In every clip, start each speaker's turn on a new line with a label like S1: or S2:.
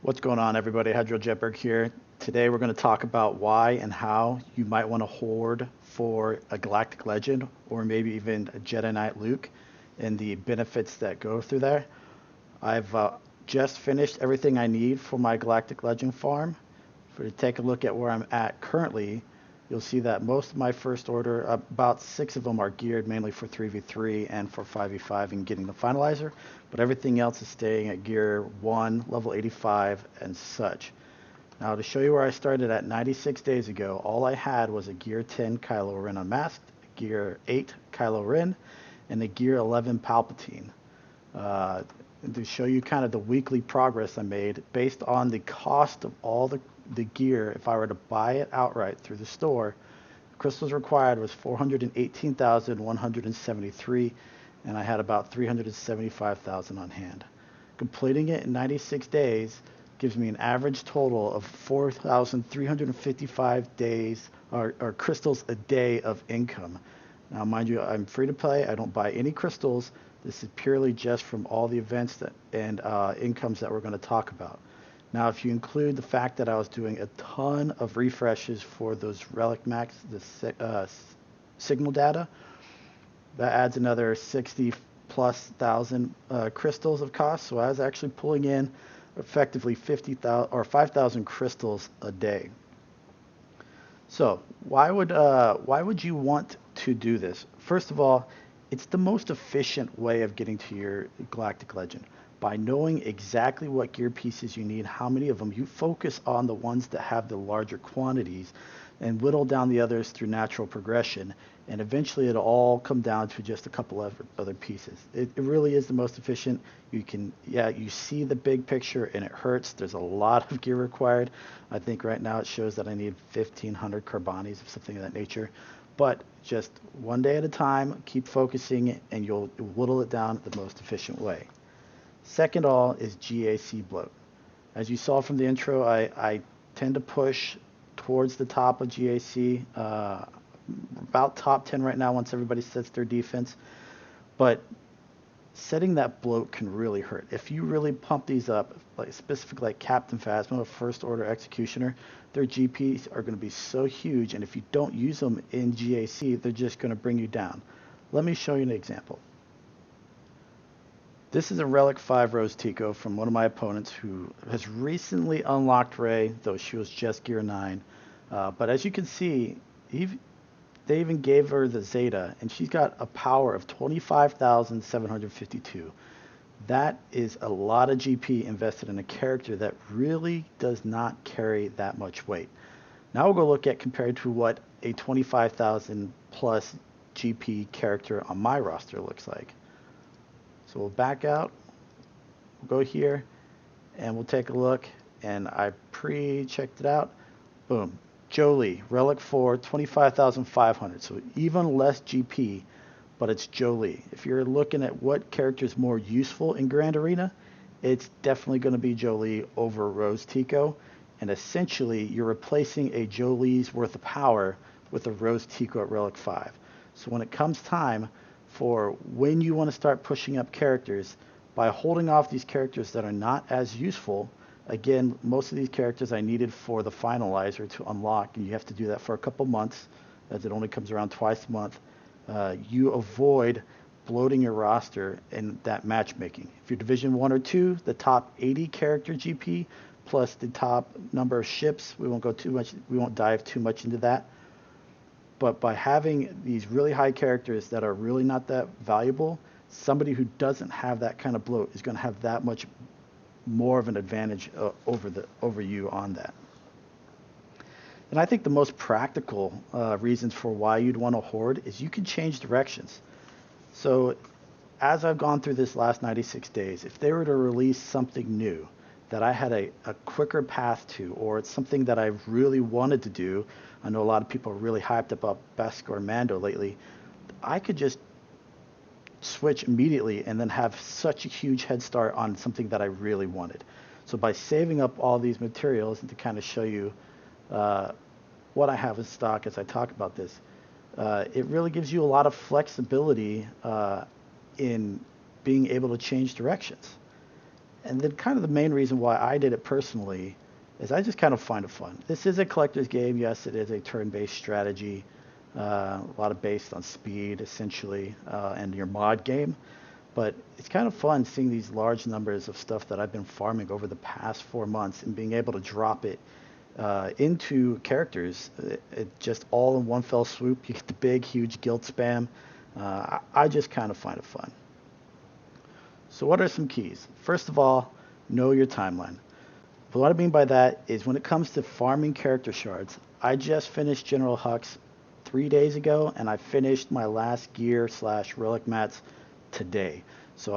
S1: What's going on, everybody? Hydro Jetberg here. Today we're going to talk about why and how you might want to hoard for a Galactic Legend or maybe even a Jedi Knight Luke and the benefits that go through there. I've just finished everything I need for my Galactic Legend farm. For you to take a look at where I'm at currently, you'll see that most of my first order, about six of them are geared mainly for 3v3 and for 5v5 and getting the finalizer, but everything else is staying at gear 1, level 85, and such. Now to show you where I started at 96 days ago, all I had was a gear 10 Kylo Ren Unmasked, a gear 8 Kylo Ren, and a gear 11 Palpatine. And to show you kind of the weekly progress I made based on the cost of all the gear, if I were to buy it outright through the store, crystals required was 418,173, and I had about 375,000 on hand. Completing it in 96 days gives me an average total of 4,355 days or crystals a day of income. Now, mind you, I'm free to play. I don't buy any crystals. This is purely just from all the events and incomes that we're going to talk about. Now, if you include the fact that I was doing a ton of refreshes for those Relic Max, the signal data, that adds another 60 plus thousand crystals of cost. So I was actually pulling in effectively 50,000 or 5,000 crystals a day. So why would you want to do this? First of all, it's the most efficient way of getting to your Galactic Legend. By knowing exactly what gear pieces you need, how many of them, you focus on the ones that have the larger quantities and whittle down the others through natural progression. And eventually it'll all come down to just a couple of other pieces. It really is the most efficient. You see the big picture and it hurts. There's a lot of gear required. I think right now it shows that I need 1,500 carbonis or something of that nature. But just one day at a time, keep focusing and you'll whittle it down the most efficient way. Second all is GAC bloat. As you saw from the intro, I tend to push towards the top of GAC, about top 10 right now once everybody sets their defense. But setting that bloat can really hurt. If you really pump these up, like specifically like Captain Phasma, a First Order Executioner, their GPs are going to be so huge, and if you don't use them in GAC, they're just going to bring you down. Let me show you an example. This is a Relic 5 Rose Tico from one of my opponents who has recently unlocked Rey, though she was just Gear 9. But as you can see, they even gave her the Zeta, and she's got a power of 25,752. That is a lot of GP invested in a character that really does not carry that much weight. Now we'll go look at compared to what a 25,000 plus GP character on my roster looks like. So we'll back out, we'll go here, and we'll take a look, and I pre-checked it out. Boom. Jolie, Relic 4, 25,500, so even less GP, but it's Jolie. If you're looking at what character is more useful in Grand Arena, it's definitely going to be Jolie over Rose Tico, and essentially you're replacing a Jolie's worth of power with a Rose Tico at Relic 5. So when it comes time for when you want to start pushing up characters, by holding off these characters that are not as useful, again, most of these characters I needed for the finalizer to unlock, and you have to do that for a couple months, as it only comes around twice a month. You avoid bloating your roster in that matchmaking. If you're Division 1 or 2, the top 80 character GP plus the top number of ships, we won't dive too much into that. But by having these really high characters that are really not that valuable, somebody who doesn't have that kind of bloat is going to have that much more of an advantage over you on that. And I think the most practical reasons for why you'd want to hoard is you can change directions. So as I've gone through this last 96 days, if they were to release something new that I had a quicker path to, or it's something that I really wanted to do, I know a lot of people are really hyped about Beskar or Mando lately, I could just switch immediately and then have such a huge head start on something that I really wanted. So by saving up all these materials, and to kind of show you what I have in stock as I talk about this, it really gives you a lot of flexibility in being able to change directions. And then kind of the main reason why I did it personally is I just kind of find it fun. This is a collector's game. Yes, it is a turn-based strategy, a lot of based on speed essentially, and your mod game. But it's kind of fun seeing these large numbers of stuff that I've been farming over the past 4 months and being able to drop it into characters. It just all in one fell swoop. You get the big, huge guild spam. I just kind of find it fun. So what are some keys? First of all, know your timeline. What I mean by that is when it comes to farming character shards, I just finished General Hux 3 days ago, and I finished my last gear slash relic mats today. So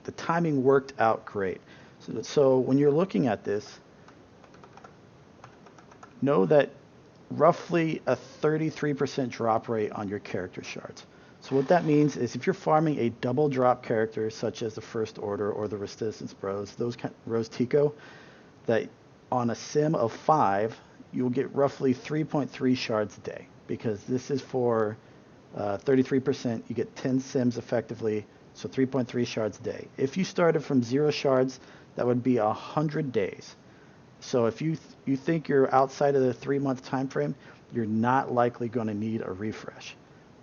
S1: the timing worked out great. So when you're looking at this, know that roughly a 33% drop rate on your character shards. So what that means is if you're farming a double drop character such as the First Order or the Resistance Bros, those Rose Tico, that on a sim of 5, you'll get roughly 3.3 shards a day, because this is for 33%. You get 10 sims effectively, so 3.3 shards a day. If you started from 0 shards, that would be 100 days. So if you think you're outside of the 3-month time frame, you're not likely going to need a refresh.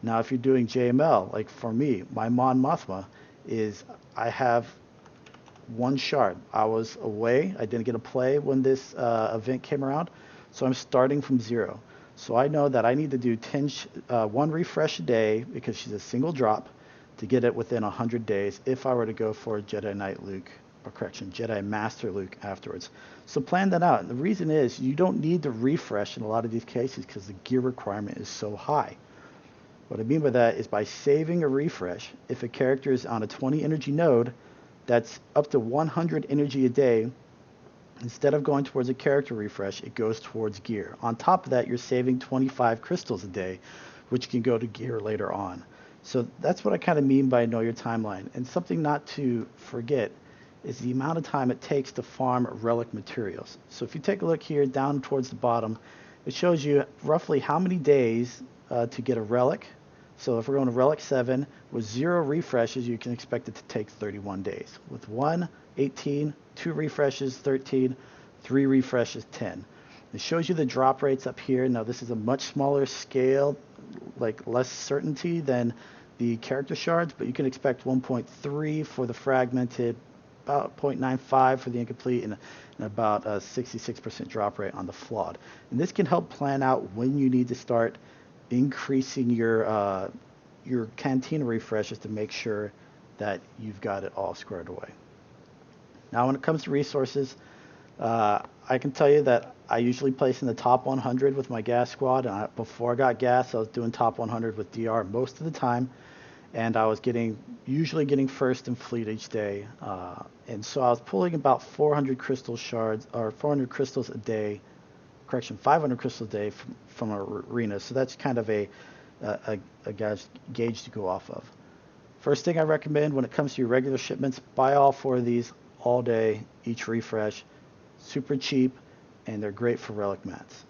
S1: Now, if you're doing JML, like for me, my Mon Mothma is, I have 1 shard. I was away. I didn't get a play when this event came around, so I'm starting from 0. So I know that I need to do 1 refresh a day, because she's a single drop, to get it within 100 days if I were to go for Jedi Knight Luke, or correction, Jedi Master Luke afterwards. So plan that out. And the reason is you don't need to refresh in a lot of these cases because the gear requirement is so high. What I mean by that is by saving a refresh, if a character is on a 20 energy node, that's up to 100 energy a day. Instead of going towards a character refresh, it goes towards gear. On top of that, you're saving 25 crystals a day, which can go to gear later on. So that's what I kind of mean by know your timeline. And something not to forget is the amount of time it takes to farm relic materials. So if you take a look here down towards the bottom, it shows you roughly how many days to get a relic. So if we're going to relic 7, with 0 refreshes, you can expect it to take 31 days. With 1, 18, 2 refreshes, 13, 3 refreshes, 10. It shows you the drop rates up here. Now this is a much smaller scale, like less certainty than the character shards, but you can expect 1.3 for the fragmented, about 0.95 for the incomplete, and about a 66% drop rate on the flawed. And this can help plan out when you need to start increasing your cantina refreshes to make sure that you've got it all squared away. Now when it comes to resources, I can tell you that I usually place in the top 100 with my gas squad. And before I got gas, I was doing top 100 with DR most of the time, and I was usually getting first in fleet each day. And so I was pulling about 400 crystal shards, or 400 crystals a day, correction, 500 crystals a day from arena. So that's kind of a gauge to go off of. First thing I recommend when it comes to your regular shipments, buy all 4 of these all day, each refresh. Super cheap, and they're great for relic mats.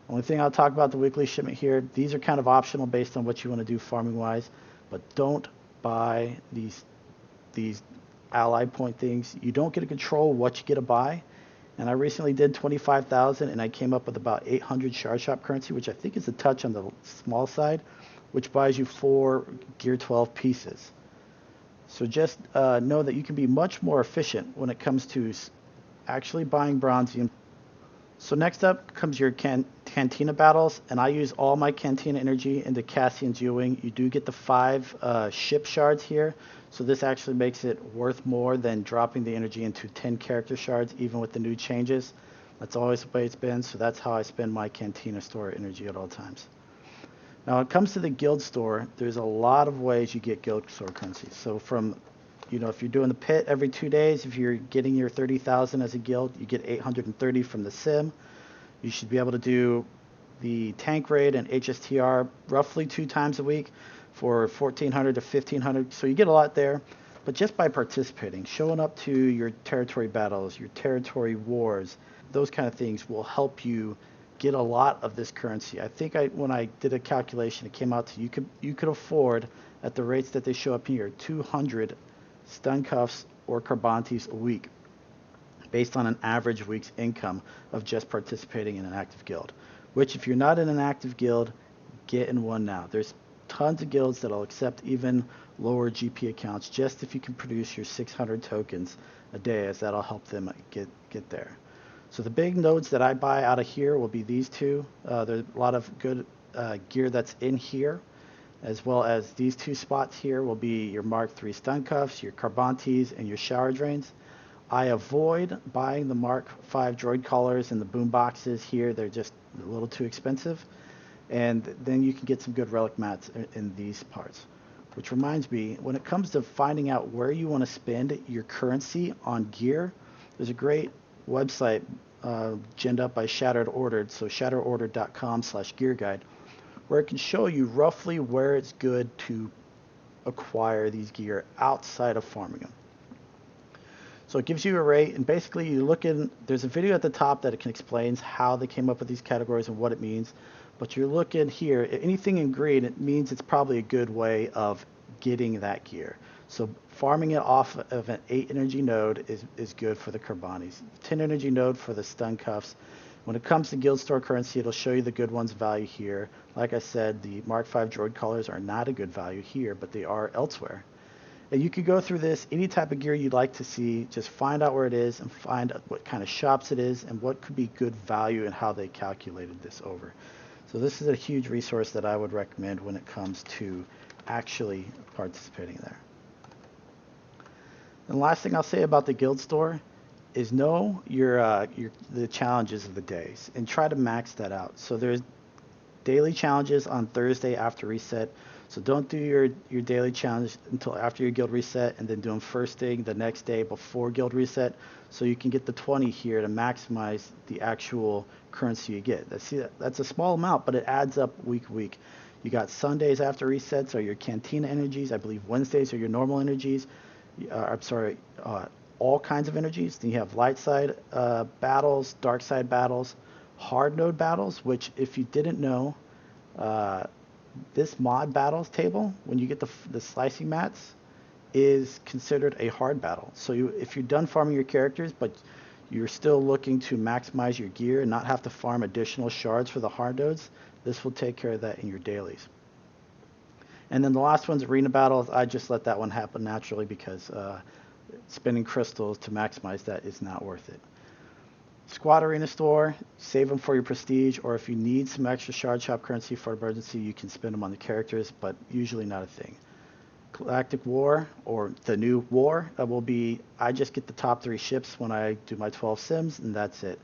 S1: Only thing I'll talk about the weekly shipment here, these are kind of optional based on what you want to do farming wise, but don't buy these ally point things. You don't get to control what you get to buy. And I recently did 25,000 and I came up with about 800 shard shop currency, which I think is a touch on the small side, which buys you 4 gear 12 pieces. So just know that you can be much more efficient when it comes to actually buying bronzium. So next up comes your cantina battles, and I use all my cantina energy into Cassian Geowing. You do get the 5 ship shards here, so this actually makes it worth more than dropping the energy into 10 character shards, even with the new changes. That's always the way it's been, so that's how I spend my cantina store energy at all times. Now when it comes to the guild store, there's a lot of ways you get guild store currency. So from, if you're doing the pit every 2 days, if you're getting your 30,000 as a guild, you get 830 from the sim. You should be able to do the tank raid and HSTR roughly 2 times a week for 1,400 to 1,500. So you get a lot there. But just by participating, showing up to your territory battles, your territory wars, those kind of things will help you get a lot of this currency. I think when I did a calculation, it came out to you could afford, at the rates that they show up here, 200 stun cuffs or Carbantes a week, based on an average week's income of just participating in an active guild. Which, if you're not in an active guild, get in one now. There's tons of guilds that'll accept even lower GP accounts just if you can produce your 600 tokens a day, as that'll help them get there. So the big nodes that I buy out of here will be these two. There's a lot of good gear that's in here, as well as these two spots here will be your Mark III stun cuffs, your Carbantes, and your shower drains. I avoid buying the Mark V droid collars and the boom boxes here. They're just a little too expensive. And then you can get some good relic mats in these parts. Which reminds me, when it comes to finding out where you want to spend your currency on gear, there's a great website ginned up by Shattered Ordered, so shatteredordered.com/gear guide, where it can show you roughly where it's good to acquire these gear outside of farming them. So it gives you a rate, and basically you look in, there's a video at the top that it can explains how they came up with these categories and what it means. But you're looking here, anything in green, it means it's probably a good way of getting that gear. So farming it off of an 8 energy node is good for the Carbantes. 10 energy node for the stun cuffs. When it comes to guild store currency, it'll show you the good ones value here. Like I said, the Mark V droid collars are not a good value here, but they are elsewhere. And you could go through this, any type of gear you'd like to see, just find out where it is and find what kind of shops it is and what could be good value and how they calculated this over. So this is a huge resource that I would recommend when it comes to actually participating there. And the last thing I'll say about the guild store is know the challenges of the days and try to max that out. So there's daily challenges on Thursday after reset. So don't do your daily challenge until after your guild reset, and then do them first thing the next day before guild reset, so you can get the 20 here to maximize the actual currency you get. That's a small amount, but it adds up week to week. You got Sundays after resets are your Cantina energies. I believe Wednesdays are your normal energies. All kinds of energies. Then you have light side battles, dark side battles, hard node battles, which if you didn't know, this mod battles table, when you get the slicing mats, is considered a hard battle. So if you're done farming your characters, but you're still looking to maximize your gear and not have to farm additional shards for the hard nodes, this will take care of that in your dailies. And then the last one's arena battles. I just let that one happen naturally because spending crystals to maximize that is not worth it. Squad arena store, save them for your prestige, or if you need some extra shard shop currency for emergency, you can spend them on the characters, but usually not a thing. Galactic War, or the new war, will be, I just get the top 3 ships when I do my 12 sims, and that's it.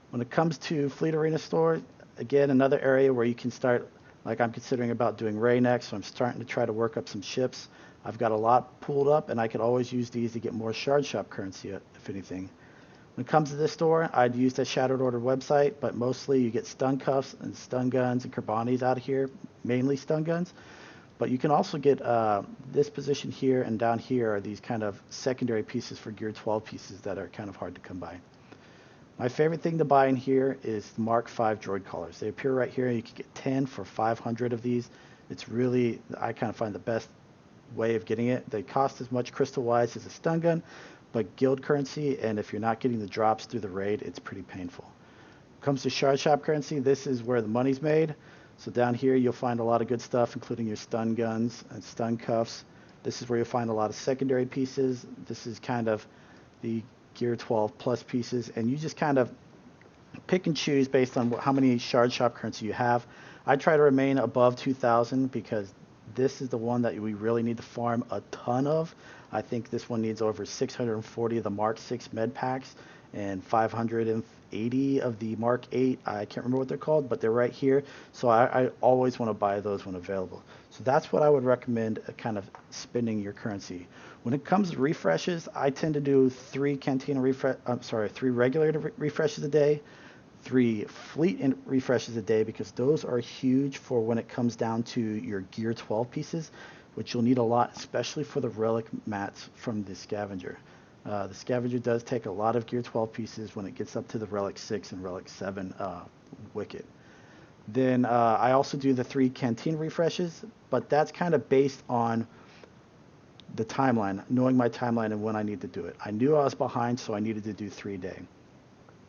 S1: When it comes to fleet arena store, again, another area where you can start, like I'm considering about doing Ray next, so I'm starting to try to work up some ships. I've got a lot pooled up, and I could always use these to get more shard shop currency, if anything. When it comes to this store, I'd use that Shattered Order website, but mostly you get stun cuffs and stun guns and Carbantes out of here, mainly stun guns. But you can also get this position here and down here are these kind of secondary pieces for Gear 12 pieces that are kind of hard to come by. My favorite thing to buy in here is the Mark V droid collars. They appear right here. You can get 10 for 500 of these. It's really, I kind of find the best way of getting it. They cost as much crystal-wise as a stun gun, but guild currency, and if you're not getting the drops through the raid, it's pretty painful. When it comes to shard shop currency, this is where the money's made. So down here you'll find a lot of good stuff, including your stun guns and stun cuffs. This is where you'll find a lot of secondary pieces. This is kind of the Gear 12 plus pieces, and you just kind of pick and choose based on how many shard shop currency you have. I try to remain above 2,000 because this is the one that we really need to farm a ton of. I think this one needs over 640 of the Mark 6 med packs and 580 of the Mark 8. I can't remember what they're called, but they're right here. So I always want to buy those when available. So that's what I would recommend, kind of spending your currency. When it comes to refreshes, I tend to do 3 regular refreshes a day, 3 fleet refreshes a day, because those are huge for when it comes down to your Gear 12 pieces, which you'll need a lot, especially for the relic mats from the scavenger. The scavenger does take a lot of Gear 12 pieces when it gets up to the Relic 6 and Relic 7 wicket. Then I also do the 3 canteen refreshes, but that's kind of based on the timeline, knowing my timeline and when I need to do it. I knew I was behind, so I needed to do 3 a day.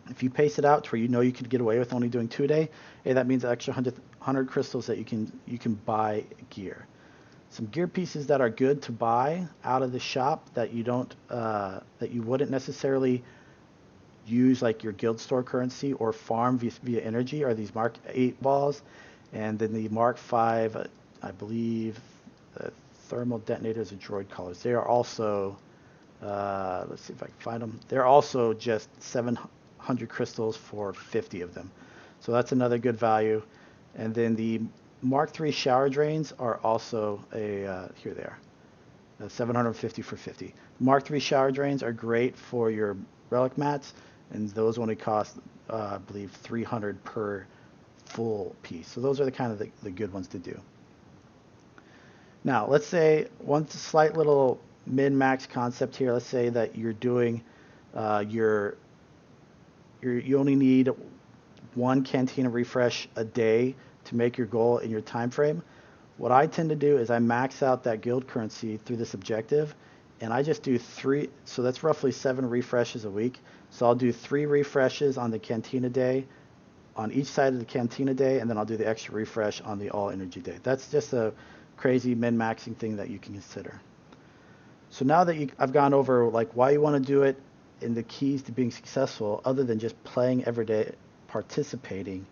S1: If you pace it out to where you know you could get away with only doing 2 a day, hey, that means extra 100 crystals that you can buy gear. Some gear pieces that are good to buy out of the shop that you don't that you wouldn't necessarily use like your guild store currency or farm via energy are these Mark 8 balls, and then the Mark 5, I believe, thermal detonators and droid collars. They are also, let's see if I can find them. They're also just 700 crystals for 50 of them. So that's another good value. And then the Mark 3 shower drains are also here they are. 750 for 50. Mark 3 shower drains are great for your relic mats, and those only cost, I believe, 300 per full piece. So those are the kind of the good ones to do. Now, let's say one slight little min-max concept here. Let's say that you're doing you only need 1 cantina refresh a day to make your goal in your time frame. What I tend to do is I max out that guild currency through this objective, and I just do 3, so that's roughly 7 refreshes a week. So I'll do 3 refreshes on the cantina day, on each side of the cantina day, and then I'll do the extra refresh on the all energy day. That's just a crazy min-maxing thing that you can consider. So now that I've gone over like why you want to do it and the keys to being successful, other than just playing every day, participating,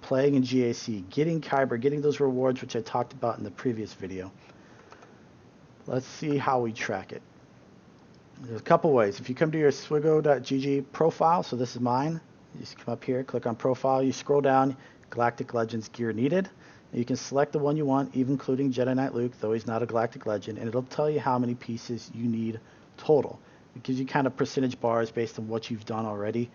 S1: playing in GAC, getting Kyber, getting those rewards, which I talked about in the previous video. Let's see how we track it. There's a couple ways. If you come to your swigo.gg profile, so this is mine, you just come up here, click on profile, you scroll down, Galactic Legends gear needed. You can select the one you want, even including Jedi Knight Luke, though he's not a Galactic Legend, and it'll tell you how many pieces you need total. It gives you kind of percentage bars based on what you've done already.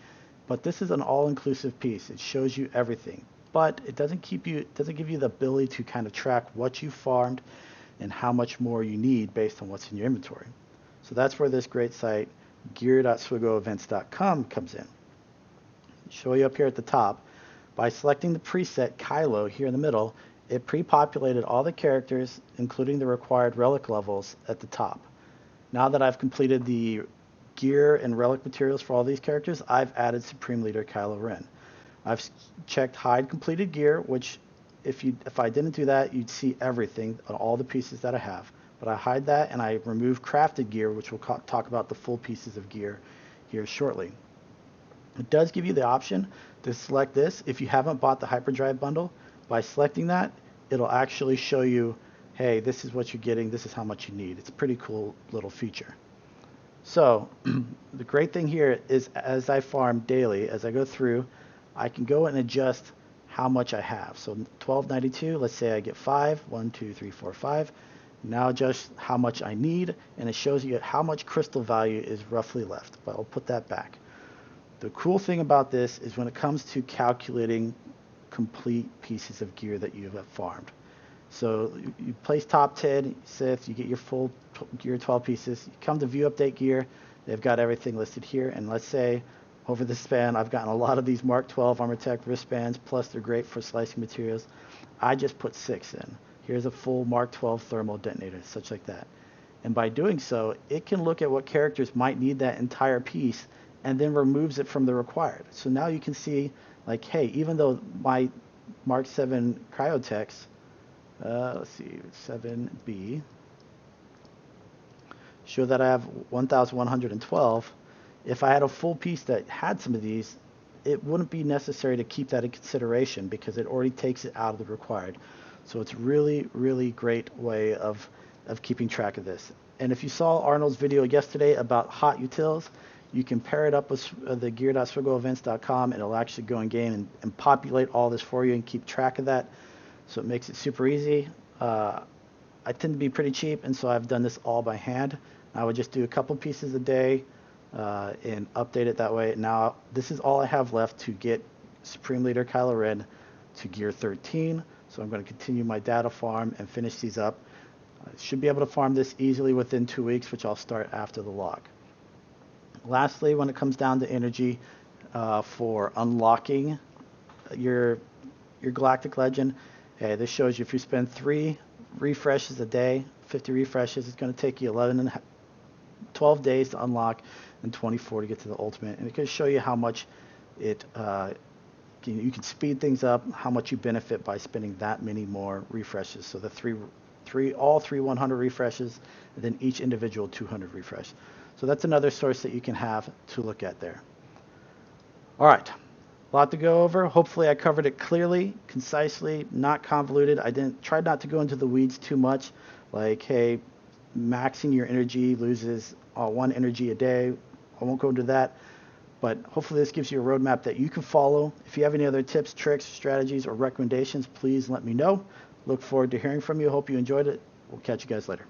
S1: But this is an all-inclusive piece. It shows you everything. But it doesn't give you the ability to kind of track what you farmed and how much more you need based on what's in your inventory. So that's where this great site, gear.swigoevents.com, comes in. Show you up here at the top. By selecting the preset Kylo here in the middle, it pre-populated all the characters, including the required relic levels at the top. Now that I've completed the gear and relic materials for all these characters, I've added Supreme Leader Kylo Ren. I've checked hide completed gear, which if I didn't do that, you'd see everything on all the pieces that I have. But I hide that and I remove crafted gear, which we'll talk about the full pieces of gear here shortly. It does give you the option to select this. If you haven't bought the Hyperdrive bundle, by selecting that, it'll actually show you, hey, this is what you're getting, this is how much you need. It's a pretty cool little feature. So the great thing here is as I farm daily, as I go through, I can go and adjust how much I have. So 1292, let's say I get 5, 1, 2, 3, 4, 5. Now adjust how much I need, and it shows you how much crystal value is roughly left. But I'll put that back. The cool thing about this is when it comes to calculating complete pieces of gear that you have farmed. So you place top 10, Sith, you get your full gear 12 pieces. You come to view update gear, they've got everything listed here. And let's say over the span, I've gotten a lot of these Mark 12 Armor Tech wristbands, plus they're great for slicing materials. I just put 6 in. Here's a full Mark 12 thermal detonator, such like that. And by doing so, it can look at what characters might need that entire piece and then removes it from the required. So now you can see, like, hey, even though my Mark 7 Cryotechs, let's see, 7B, show that I have 1,112. If I had a full piece that had some of these, it wouldn't be necessary to keep that in consideration because it already takes it out of the required. So it's really, really great way of keeping track of this. And if you saw Arnold's video yesterday about hot utils, you can pair it up with the gear.swigoevents.com and it'll actually go in game and populate all this for you and keep track of that. So it makes it super easy. I tend to be pretty cheap, and so I've done this all by hand. I would just do a couple pieces a day and update it that way. Now, this is all I have left to get Supreme Leader Kylo Ren to Gear 13. So I'm going to continue my data farm and finish these up. I should be able to farm this easily within 2 weeks, which I'll start after the log. Lastly, when it comes down to energy for unlocking your Galactic Legend, this shows you if you spend 3 refreshes a day 50 refreshes. It's going to take you 12 days to unlock and 24 to get to the ultimate. And it can show you how much it you can speed things up, how much you benefit by spending that many more refreshes. So the all three 100 refreshes, and then each individual 200 refresh. So that's another source that you can have to look at there. All right, a lot to go over. Hopefully I covered it clearly, concisely, not convoluted. I tried not to go into the weeds too much, like, hey, maxing your energy loses 1 energy a day. I won't go into that, but hopefully this gives you a roadmap that you can follow. If you have any other tips, tricks, strategies, or recommendations, please let me know. Look forward to hearing from you. Hope you enjoyed it. We'll catch you guys later.